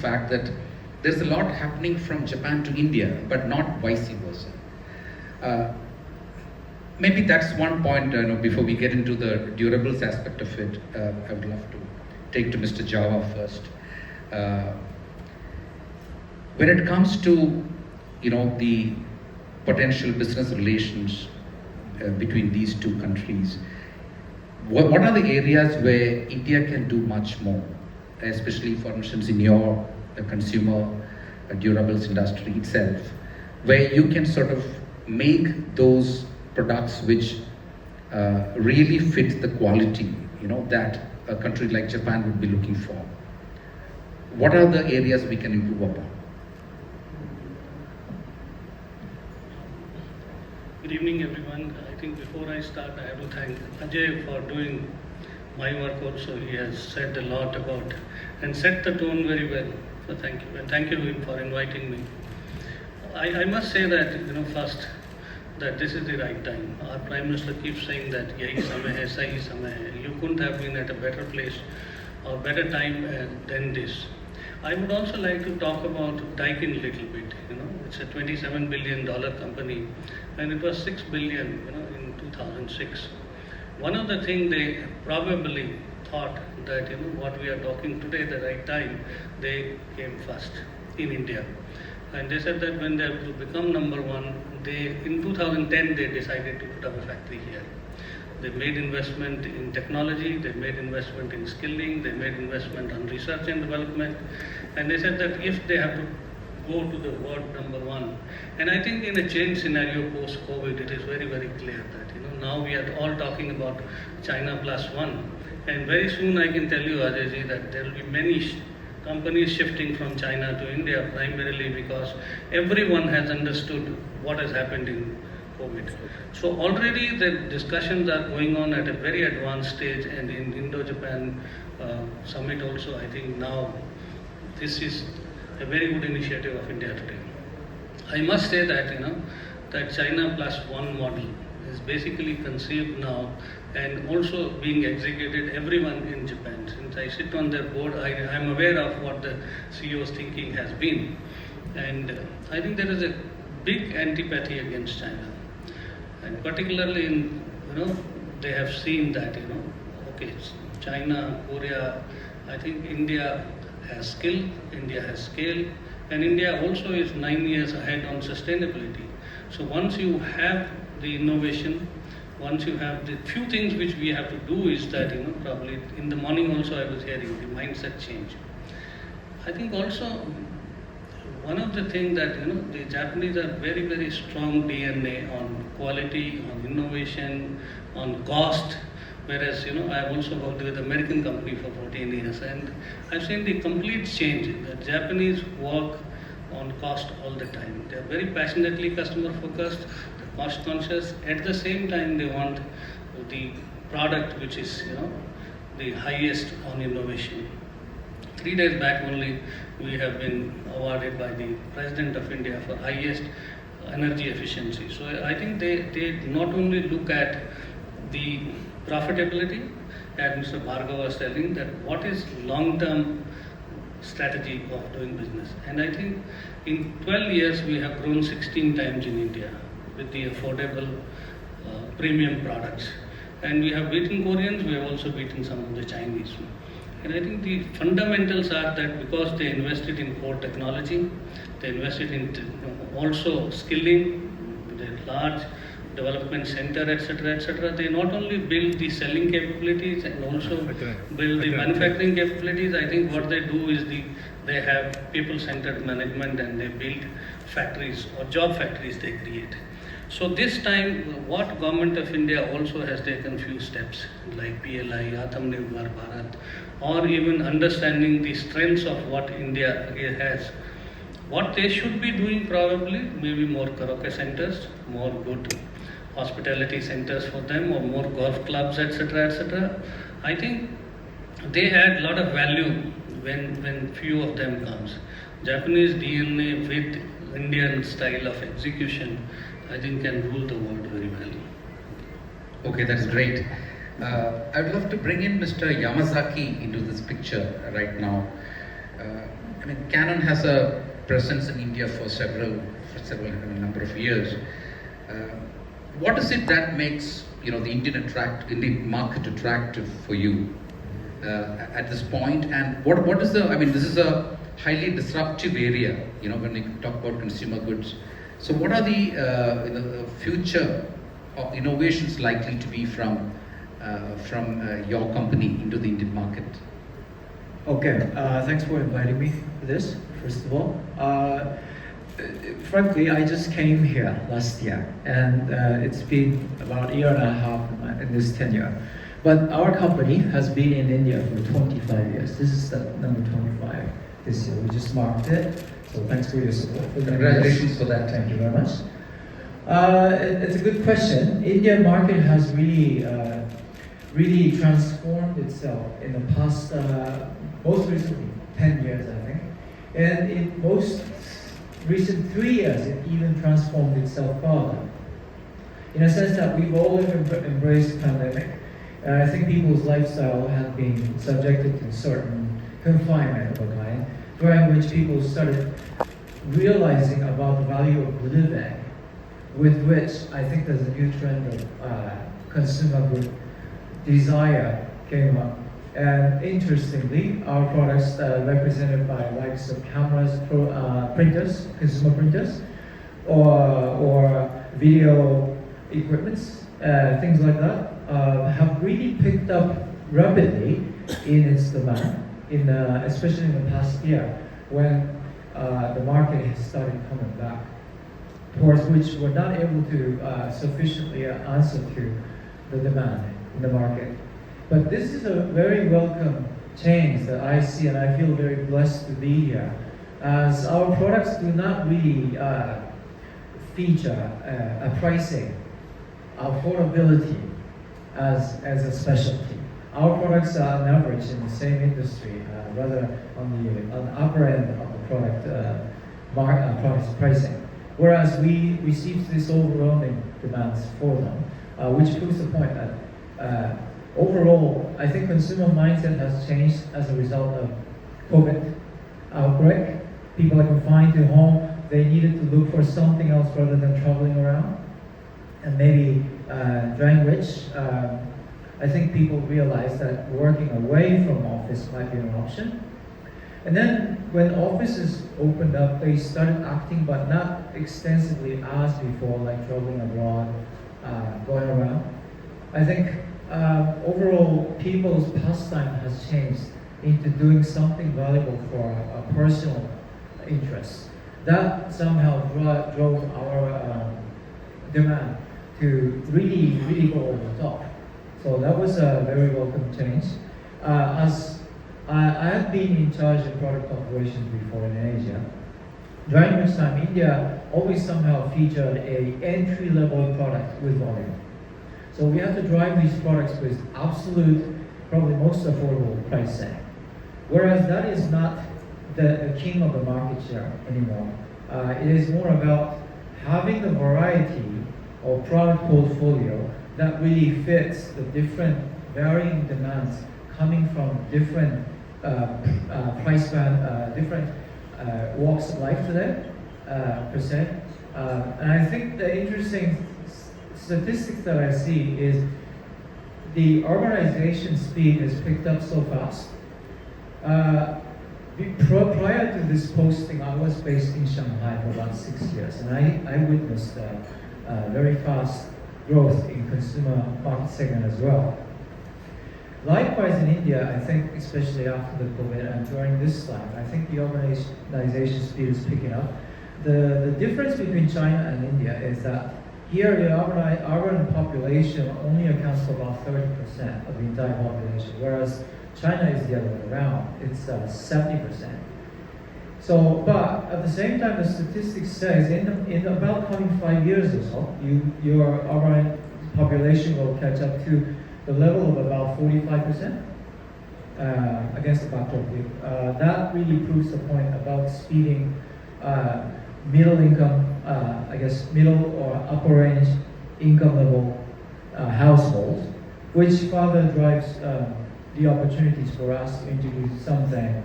fact that there's a lot happening from Japan to India, but not vice versa. Maybe that's one point, before we get into the durables aspect of it, I would love to take to Mr. Java first. When it comes to, the potential business relations between these two countries, what are the areas where India can do much more, especially, for instance, in your consumer durables industry itself, where you can sort of make those products which really fit the quality, that a country like Japan would be looking for? What are the areas we can improve upon? Good evening, everyone. I think before I start, I have to thank Ajay for doing my work also. He has said a lot about and set the tone very well. So thank you. And thank you for inviting me. I must say that, first, that this is the right time. Our Prime Minister keeps saying that yahi samay hai, sahi samay hai. You couldn't have been at a better place or better time than this. I would also like to talk about Daikin a little bit. It's a $27 billion company, and it was $6 billion, in 2006. One of the things they probably thought that, what we are talking today, the right time, they came first in India. And they said that when they have to become number one, in 2010, they decided to put up a factory here. They made investment in technology, they made investment in skilling, they made investment on research and development. And they said that if they have to go to the world number one, and I think in a change scenario post-COVID, it is very, very clear that, now we are all talking about China plus one. And very soon I can tell you, Ajay, that there will be many companies shifting from China to India, primarily because everyone has understood what has happened in COVID. So already the discussions are going on at a very advanced stage, and in Indo-Japan summit also, I think now this is a very good initiative of India today. I must say that, that China plus one model is basically conceived now and also being executed everyone in Japan. Since I sit on their board, I am aware of what the CEO's thinking has been. And I think there is a big antipathy against China. And particularly they have seen that, okay, China, Korea, I think India has skill, India has scale, and India also is 9 years ahead on sustainability. So once you have the innovation, once you have the few things which we have to do is that, probably in the morning also I was hearing the mindset change. I think also one of the things that, the Japanese are very, very strong DNA on quality, on innovation, on cost. Whereas, I've also worked with an American company for 14 years, and I've seen the complete change. The Japanese work on cost all the time. They're very passionately customer focused, they're cost conscious. At the same time, they want the product which is, the highest on innovation. 3 days back only, we have been awarded by the President of India for highest energy efficiency. So I think they not only look at the profitability, as Mr. Bhargava was telling, that what is long-term strategy of doing business. And I think in 12 years we have grown 16 times in India with the affordable premium products. And we have beaten Koreans, we have also beaten some of the Chinese. And I think the fundamentals are that because they invested in core technology, they invested in also skilling with a large development center, etc. They not only build the selling capabilities and also build the manufacturing capabilities. I think what they do is they have people-centered management, and they build factories or job factories they create. So this time, what Government of India also has taken few steps like PLI, Atmanirbhar Bharat, or even understanding the strengths of what India has. What they should be doing probably maybe more karaoke centers, more good hospitality centers for them, or more golf clubs, etc. I think they add a lot of value when few of them comes. Japanese DNA with Indian style of execution, I think can rule the world very well. Okay, that's great. I'd love to bring in Mr. Yamazaki into this picture right now. I mean, Canon has a presence in India for several number of years. What is it that makes the Indian market attractive for you at this point? And what is the? I mean, this is a highly disruptive area. When we talk about consumer goods. So, what are the future innovations likely to be from your company into the Indian market? Okay, thanks for inviting me for this, first of all. Frankly, I just came here last year, and it's been about a year and a half in this tenure. But our company has been in India for 25 years. This is the number 25 this year. We just marked it, so thanks for your support. Congratulations for that. Thank you very much. It's a good question. Indian market has really transformed itself in the past, most recently, 10 years, I think. And in most recent 3 years, it even transformed itself further. In a sense that we've all embraced pandemic, and I think people's lifestyle have been subjected to certain confinement of a kind, during which people started realizing about the value of living, with which I think there's a new trend of consumer good desire came up. And interestingly, our products represented by likes of cameras, printers, consumer printers, or video equipments, things like that, have really picked up rapidly in its demand, especially in the past year when the market has started coming back, towards which we're not able to sufficiently answer to the demand in the market. But this is a very welcome change that I see, and I feel very blessed to be here, as our products do not really feature a pricing, affordability as a specialty. Our products are on average in the same industry, rather on the upper end of the product pricing. Whereas we receive this overwhelming demands for them, which proves the point that overall, I think consumer mindset has changed as a result of COVID outbreak. People are confined to home. They needed to look for something else rather than traveling around. And maybe during which I think people realized that working away from office might be an option. And then when offices opened up, they started acting, but not extensively as before, like traveling abroad, going around. I think overall, people's pastime has changed into doing something valuable for a personal interest. That somehow drove our demand to really go over the top. So that was a very welcome change. As I have been in charge of product operations before in Asia, during which time India always somehow featured a entry-level product with volume. So we have to drive these products with absolute, probably most affordable pricing. Whereas that is not the king of the market share anymore. It is more about having the variety of product portfolio that really fits the different varying demands coming from different price band, different walks of life today, per se. And I think the interesting statistics that I see is the urbanization speed has picked up so fast. Prior to this posting, I was based in Shanghai for about 6 years, and I witnessed very fast growth in consumer market segment as well. Likewise in India, I think especially after the COVID and during this time, I think the urbanization speed is picking up. The difference between China and India is that here the urban population only accounts for about 30% of the entire population, whereas China is the other way around. It's 70%. So, but at the same time, the statistics says in about coming 5 years or so, your urban population will catch up to the level of about 45% against the backdrop. That really proves the point about speeding middle income, middle or upper range income level households, which further drives the opportunities for us to introduce something